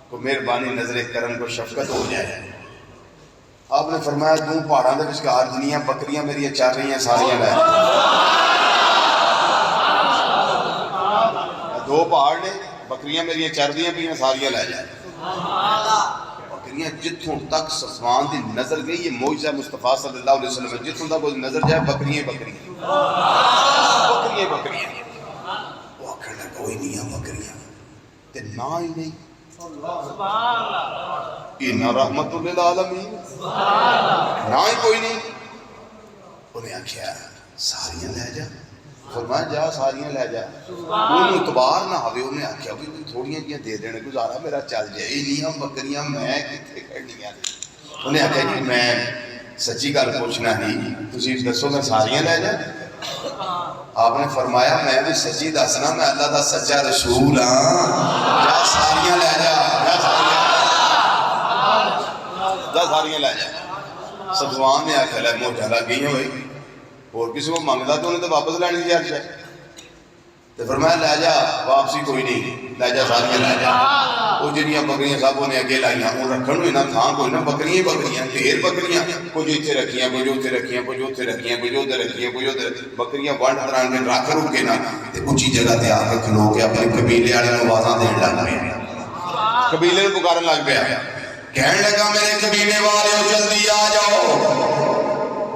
کو مہربانی نظر کرم کو شفقت ہو جائے. آپ نے فرمایا دو پہاڑاں دے وچکار جنیاں بکریاں میری چر رہی ہیں ساریاں لے دو پہاڑ نے بکریاں میری چر دیاں پہ ساریاں لے جائیں. بکریاں جتوں تک صفوان دی نظر گئی یہ معجزہ مصطفیٰ صلی اللہ علیہ وسلم جتوں تک وہ نظر جائے بکریاں بکریاں بکریاں بکریاں. وہ آخر لگا کوئی نہیں ہے بکریاں تے نہ ہی نہیں اینا رحمت للعالمین نہ ہی کوئی نہیں. انہیں آکھیا ساریاں لے جا. فرمایا جا ساریاں لے جا. انہوں اتبار نہ ہوئے. انہیں آکھیا بھی تھوڑیاں جیاں دے دینے گزارا میرا چل جائے انیاں بکریاں میں کتنے کھڑنیاں. انہیں آکھیا کہ میں سچی گل پوچھنا ہی تسی دسو میں ساریاں لے جا. آپ نے فرمایا میں بھی سچی دسنا میں اللہ دا سچا رسول ہاں جا ساریاں لے جا جا ساریاں لے جا. صفوان نے آکھیا لے موجہ لگ گئی ہوئی اور کسی کو مانگتا تو انہیں تو واپس لینے کی عرض ہے. تو فرمایا لے جا واپسی کوئی نہیں لے جا ساریاں لے جا. وہ جنیاں بکریاں سب انہیں اگے لائیاں وہ رکھن ہوئی نہ تھا کوئی نہ بکریاں بکریاں ڈھیر بکریاں کچھ اتنے رکھیاں کچھ اتنے رکھیاں کچھ اتنے رکھیاں کچھ ادھر رکھیاں کچھ ادھر بکریاں ونڈ طرح کے رکھ رو کے نہ اونچی جگہ تے آ کے کھلو کے اپنے قبیلے والے نوں آوازاں دین لگ پئے. قبیلے نوں پکارن لگ پیا. کہنے لگا میرے قبیلے والے جلدی آ جاؤ.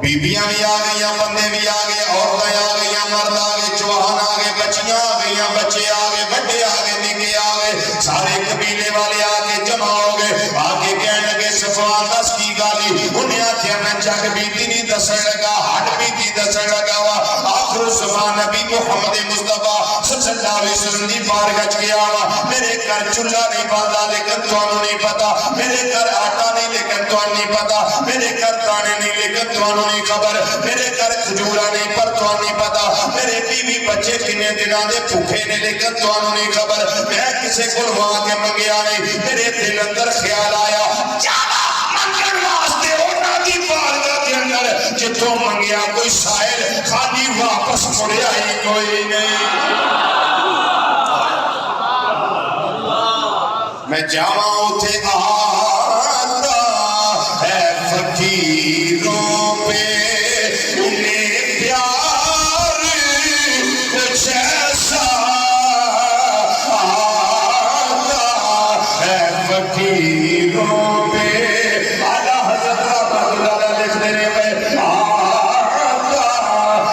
بیبیاں بھی آ گئی بندے بھی آ گئے عورتیں آ گئی مرد آ گئے جوان آ گئے بچیاں آ گئی بچے آ گئے بڑے آ گئے نکے آ گئے سارے قبیلے والے آ کے جمع ہو گئے. آ کے کہنے لگے صفوان دس کی گالی. انہیں آخیا میں جگ بیتی نہیں دسن لگا ہڈ بیتی دسن لگا وا. آخر زمان نبی محمد مصطفیٰ صلی اللہ علیہ وسلم دی بارگاہ چ گیا وا. میرے گھر چولہا نہیں بنتا لیکن تانوں نہیں پتا. میرے گھر آٹا نہیں لیکن تانوں نہیں پتا. میرے گھر دانے نہیں لیکن تانوں نہیں خبر. میرے گھر کھجورا نہیں پر تانوں نہیں پتا. میرے بیوی بچے کنے دنوں دے بھوکے نے لیکن تانوں نہیں خبر. میں کسے کول مانگ کے منگیا نہیں. میرے دل اندر خیال آیا جانا منگن واسطے انہاں دی بارگاہ دے اندر جتھوں منگیا کوئی سائل خالی واپس مڑیا ہی کوئی نہیں. میں جاواں اوتھے آتا ہے فقیروں پہ انہیں پیار کچھ ایسا آتا ہے فقیروں پہ. اعلیٰ حضرت رحمۃ لکھ دینے میں آتا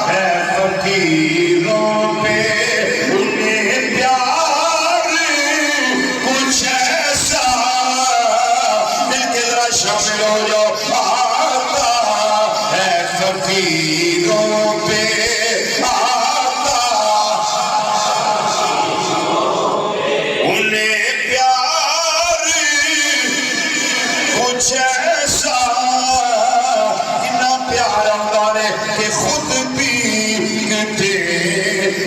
ہے فقیروں پہ انہیں پیار کچھ ایسا. مل کے ذرا شامل ہو جاؤ. آتا ہے فقیروں پہ آتا انہیں پیار کچھ ایسا. کتنا پیار آتا ہے کہ خود پیتے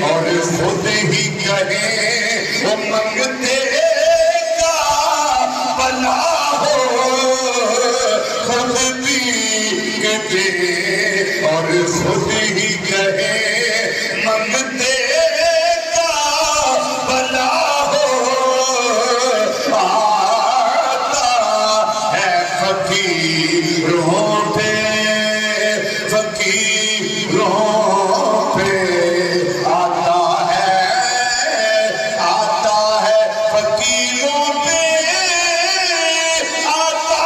اور خود ہی کہے وہ منگتے کا بلا ہو. خود پیتے اور خود ہی کہے منگتے کا بلا ہو. آتا ہے فقیروں پہ فقیروں پہ آتا ہے فقیروں پہ آتا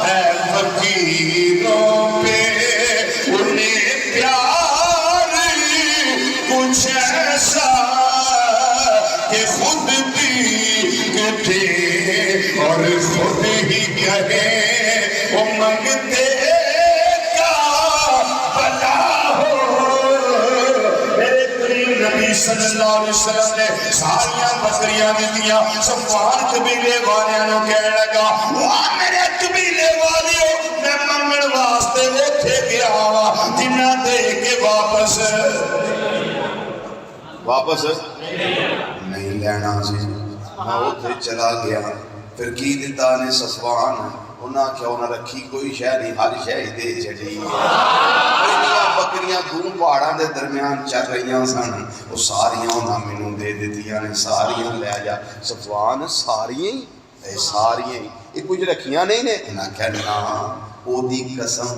ہے فقیروں پہ انہیں پیار کچھ ایسا کہ خود پیتے اور خود ہی کہے وہ منگتے کا بلا ہو. میرے کریم نبی صلی اللہ علیہ وسلم نے ساریاں بکریاں دتیاں. صفوان قبیلے والیاں نوں کہنے لگا واہ میرے قبیلے والیو میں منگن واسطے اوتھے گیا وا جنہ دے کے واپس واپس نہیں لینا سی میں اتنے چلا گیا پھر کی دیتا نے صفوان انہاں کیا انہاں رکھی کوئی شے نہیں ہر شے دے چھڑی بکریاں دو پہاڑاں دے درمیان چل رہیاں سن وہ ساریاں انہاں مینوں دے دتیاں نے ساریاں لے جا صفوان ساریاں ہی ساریاں ہی یہ کچھ رکھیاں نہیں نے انہاں کہنا او دی قسم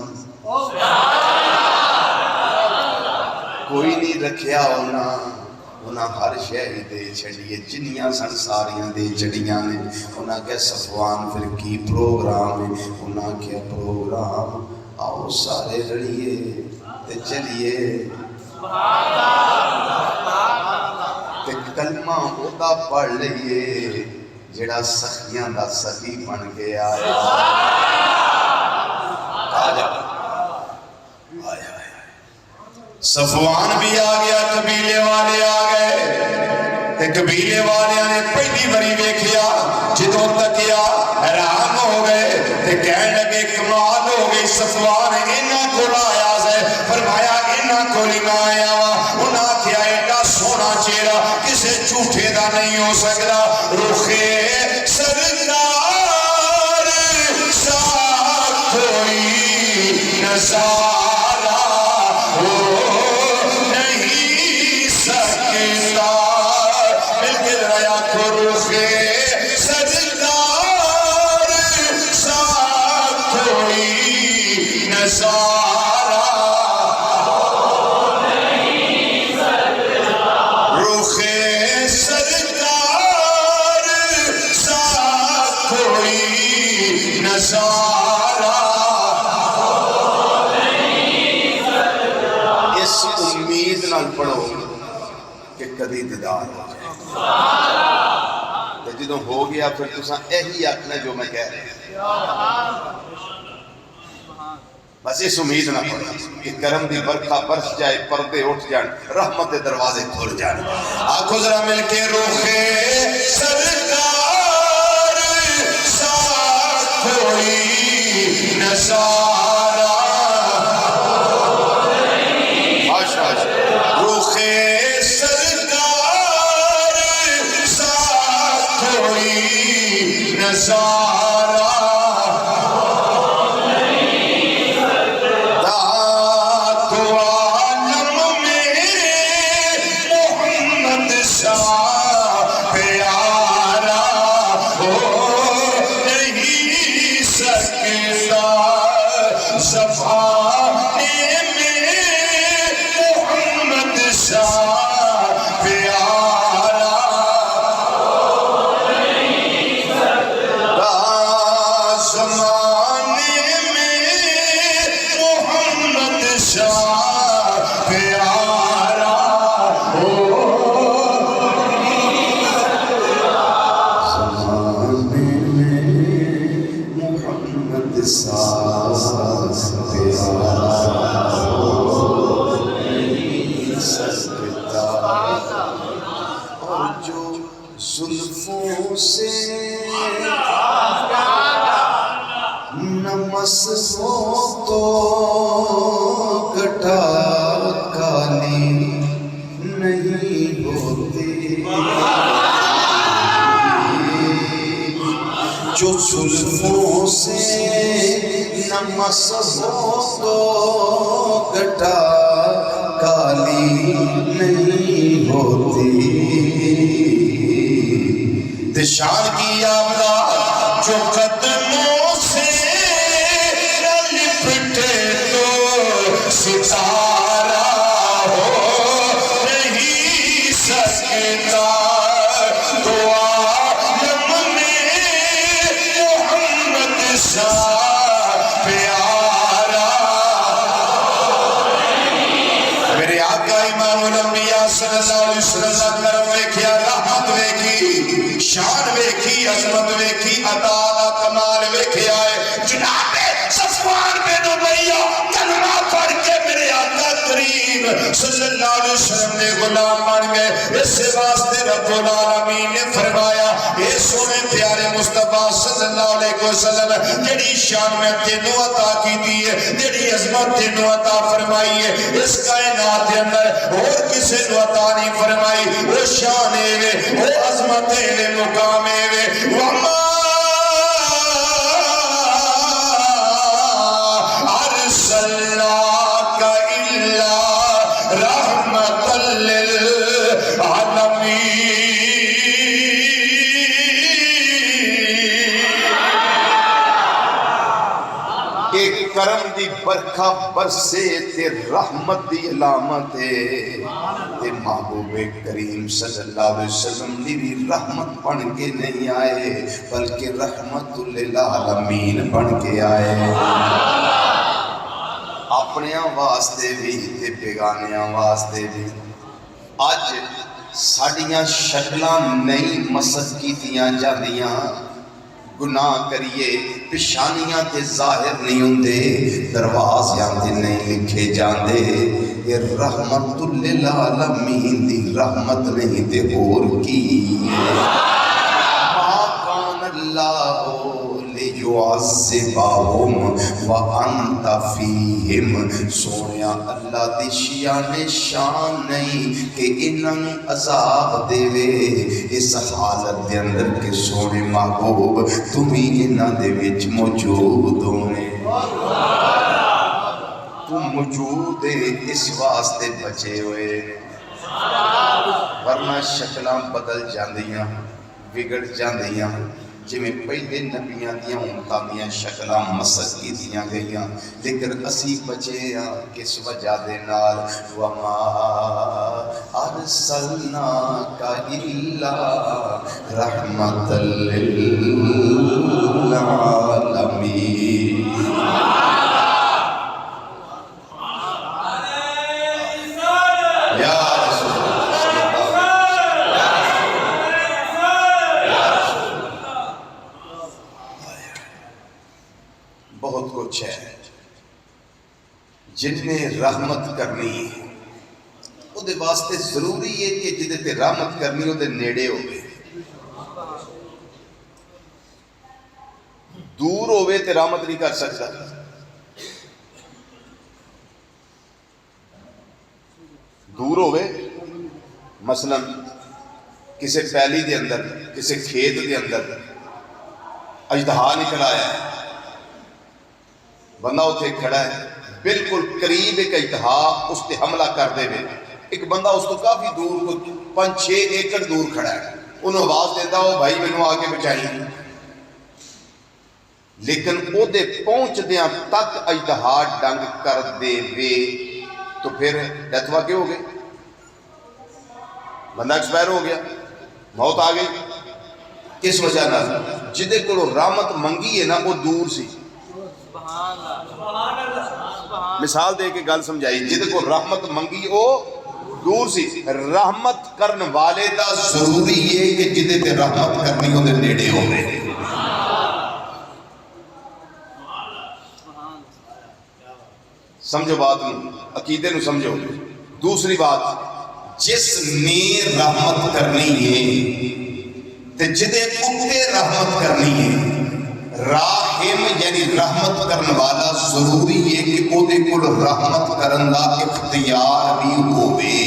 کوئی نہیں رکھیا انہاں ہر شے دے چھڑیے جنیاں سن ساریاں دے چھڑیاں نے انہاں کہ صفوان پھر کی پروگرام ہے انہاں کہ پروگرام آؤ سارے رڑیے تے چلیے تے کلمہ ہوتا پڑھ لئیے جڑا سخیاں دا سخی بن گیا صفوان بھی آ گیا قبیلے والے آ گئے تے قبیلے والے نے پہلی باری ویکھیا جدوں تکیا حیران ہو گئے تے کہنے لگے کمال ہو گئی صفوان انہاں کول آیا ہے فرمایا انہاں کول ہی نہ آیا انہاں آکھیا ایڈا سونا چہرہ کسے جھوٹے دا نہیں ہو سکدا رخے سرکار ساتھ کوئی نظارہ ہو نہیں سکتا مل کے ریا کو رخے سرکار ساتھ کوئی نظارہ ہو نہیں سکتا رخے سرکار ساتھ کوئی نظارہ امید نال پڑھو کہ کدی دیدار ہو جائے جدوں ہو گیا پھر تساں یہی آکھنا جو میں کہہ رہا بس اس امید نہ پڑھو کہ کرم دی برکھا برس جائے پردے اٹھ جان رحمت دے دروازے کھل جان آنکھوں ذرا مل کے روخے سرکار ساتھ کوئی نظارہ روخے سرکار ساتھ کوئی نظارہ داد عالم میں محمد شاہ پیارا ہو نہیں سکتا زبانے میں محمد شاہ پیارا ہو نہیں سکتا زمانے میں محمد شاہ پیارا ہو نہیں سکتا زمانے میں محمد شاہ پیارا ہو نہیں سکتا اور جو زلفوں سے نمس ہو تو کٹا کالی نہیں ہوتی جو زلفوں سے نمس ہو تو کٹا کالی نہیں ہوتی دشان کی آبدہ جو قدموں سے لپٹے تو ستارہ ہو نہیں سکتا تو عالم میں محمد شاہ پیارا میرے آقا امام الانبیاء صلی اللہ علیہ وسلم کرم ویکھیا رحمت ویکھی شان ویکھی عظمت ویکھی عطا دا کمال ویکھیا ہے جناب صفوان بن امیہ کلمہ پڑھ کے میرے آقا کریم صلی اللہ علیہ وسلم نے غلام بن گئے اس سے واسطے رب العالمین نے فرمایا اے سونے پیارے مصطفیٰ صلی اللہ علیہ وسلم جڑی شان میں تینوں عطا کی ہے، جڑی عظمت تینوں عطا فرمائی ہے، اس کائنات کے اندر اور کسی نو عطا نہیں فرمائی۔ وہ شان ہے، وہ عظمت ہے، مقام ہے، وما ارسلناک الا رحمتا للعالمین۔ ایک کرم دی برکھا برسے تے رحمت دی علامت ہے، تے محبوب کریم صلی اللہ علیہ وسلم نے بھی رحمت بن کے نہیں آئے بلکہ رحمت للعالمین بن کے آئے، اپنے واسطے بھی تے بیگانیاں واسطے بھی۔ اج ساڑیاں شکلاں نہیں مسد کیتیاں جاندیاں، گناہ کریے پشانیاں تے ظاہر نہیں ہوندے، دروازیاں تے نہیں لکھے جاندے، یہ رحمت للعالمین دی رحمت نہیں تے اور کی۔ ما کان اللہ لیعذبہم وانت فیہم، سونیا اللہ دی شان شان نہیں کہ انہاں عذاب دے وے اس حالت دے اندر کہ سونے محبوب تمہیں انہاں دے وچ موجود ہونے، تم موجود ہے اس واسطے بچے ہوئے، ورنہ شکلاں بدل جاندیاں بگڑ جاندیاں، جی میں پہلے نبیاں دیاں امتاں دیاں شکلاں مسک کی دیاں گئیاں، لیکن اسی بچے ہیں کس وجہ دے نال، وما ارسلناک الا رحمت للعالمین۔ بہت کچھ ہے جن نے رحمت کرنی ہے، وہ دے واسطے ضروری ہے کہ جدے تے رحمت کرنی ہو دے نیڑے ہوئے، دور ہوئے تے رحمت نہیں کر سکتا۔ دور ہوئے مثلا کسی پیلی دے اندر کسی کھیت دے اندر اژدہا نکل آیا ہے، بندہ اتھے کھڑا ہے، بالکل قریب ایک اژدہا اس تے حملہ کر دے وے، ایک بندہ اس تو کافی دور 5-6 ایکڑ دور کھڑا ہے، انہوں آواز دیتا ہو بھائی مینوں آگے بچائیں، لیکن او دے پہنچ دیاں تک اژدہا ڈنگ کر دے وے تو پھر ڈیتھ واقع ہو گئے، بندہ ایکسپائر ہو گیا، موت آ گئی۔ کس وجہ نہ جدے کو رحمت منگی ہے نا وہ دور سی، مثال دے کے گل سمجھائی، جدے کو رحمت منگی وہ دور سی، رحمت کرن والے دا ضروری ہے کہ جدے تے رحمت کرنی ہو دے نیڑے ہو رہے۔ سمجھو بات نو، عقیدے نو سمجھو۔ دوسری بات، جس نے رحمت کرنی ہے تے جدے اتے رحمت کرنی ہے، راحم یعنی رحمت کرن والا ضروری ہے کہ او دے کول رحمت کرن دا اختیار بھی ہوئے،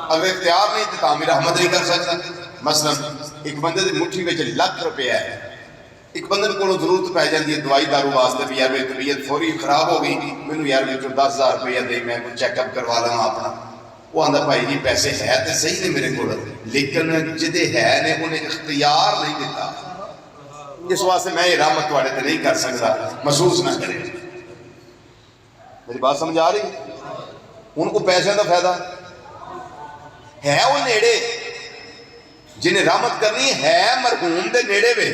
اگر اختیار نہیں تو تعمیر رحمت نہیں کر سکتا۔ مثلا ایک بندے دی مٹھی وچ لکھ روپیہ ہے، ایک بندے کو ضرورت پہ جاتی ہے دوائی دارو واسطے بھی، یار میری طبیعت فوری خراب ہو گئی، مینوں یار میں 10,000 روپیہ دے میں کوئی چیک اپ کروا لوں اپنا، وہ آندا بھائی جی پیسے ہے تو صحیح نے میرے کو، لیکن جدے ہے نے انہیں اختیار نہیں دیتا، اس واسطے میں یہ رحمت تواڈے تے نہیں کر سکتا، محسوس نہ کرے۔ میری بات سمجھ آ رہی؟ ان کو پیسے کا فائدہ ہے، وہ نیڑے جنہیں رحمت کرنی ہے مرحوم دے نیڑے وے،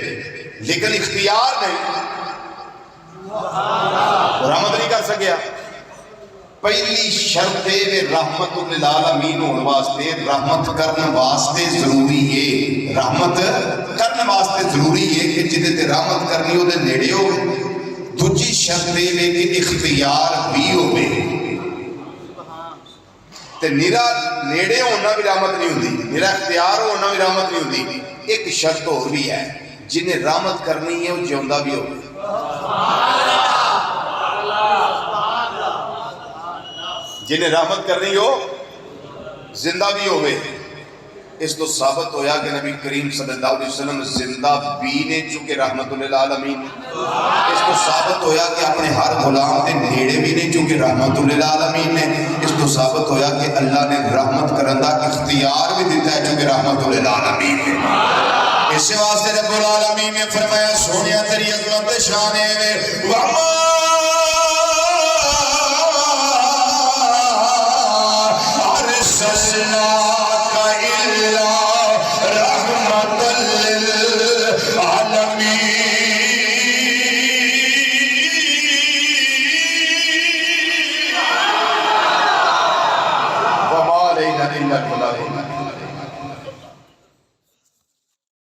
لیکن اختیار نہیں، رحمت نہیں کر سکیا۔ پہلی شرط ہے رحمت للعالمین ہونے واسطے، رحمت کرنے واسطے ضروری ہے، رحمت کرنے واسطے ضروری ہے کہ جدے تے رحمت کرنی ہو دے نیڑے ہوئے۔ دوجی شرط ہے کہ اختیار بھی ہوئے، تے نیرا نیڑے ہونا بھی رحمت نہیں ہوندی، نیرا اختیار ہونا بھی رحمت نہیں ہوندی۔ ایک شرط اور بھی ہے، جنہیں رحمت کرنی ہے وہ جیوندا بھی ہوگا، جنہیں رحمت کرنی ہو زندہ بھی ہوئے۔ اس تو ثابت ہویا کہ نبی کریم صلی اللہ علیہ وسلم زندہ بھی نے چونکہ رحمت للعالمین، اس تو ثابت ہویا کہ اپنے ہر غلام دے نیڑے بھی نے چونکہ رحمت للعالمین نے، اس تو ثابت ہویا کہ اللہ نے رحمت کرن دا اختیار بھی دیتا ہے چونکہ رحمت للعالمین نے۔ اس واسطے رب العالمین نے فرمایا سونیا تیری عظمت شان ہے وَمَا أَرْسَلْنَاكَ إِلَّا رَحْمَةً لِلْعَالَمِينَ وَمَا عَلَيْنَا إِلَّا الْبَلَاغُ الْمُبِينُ۔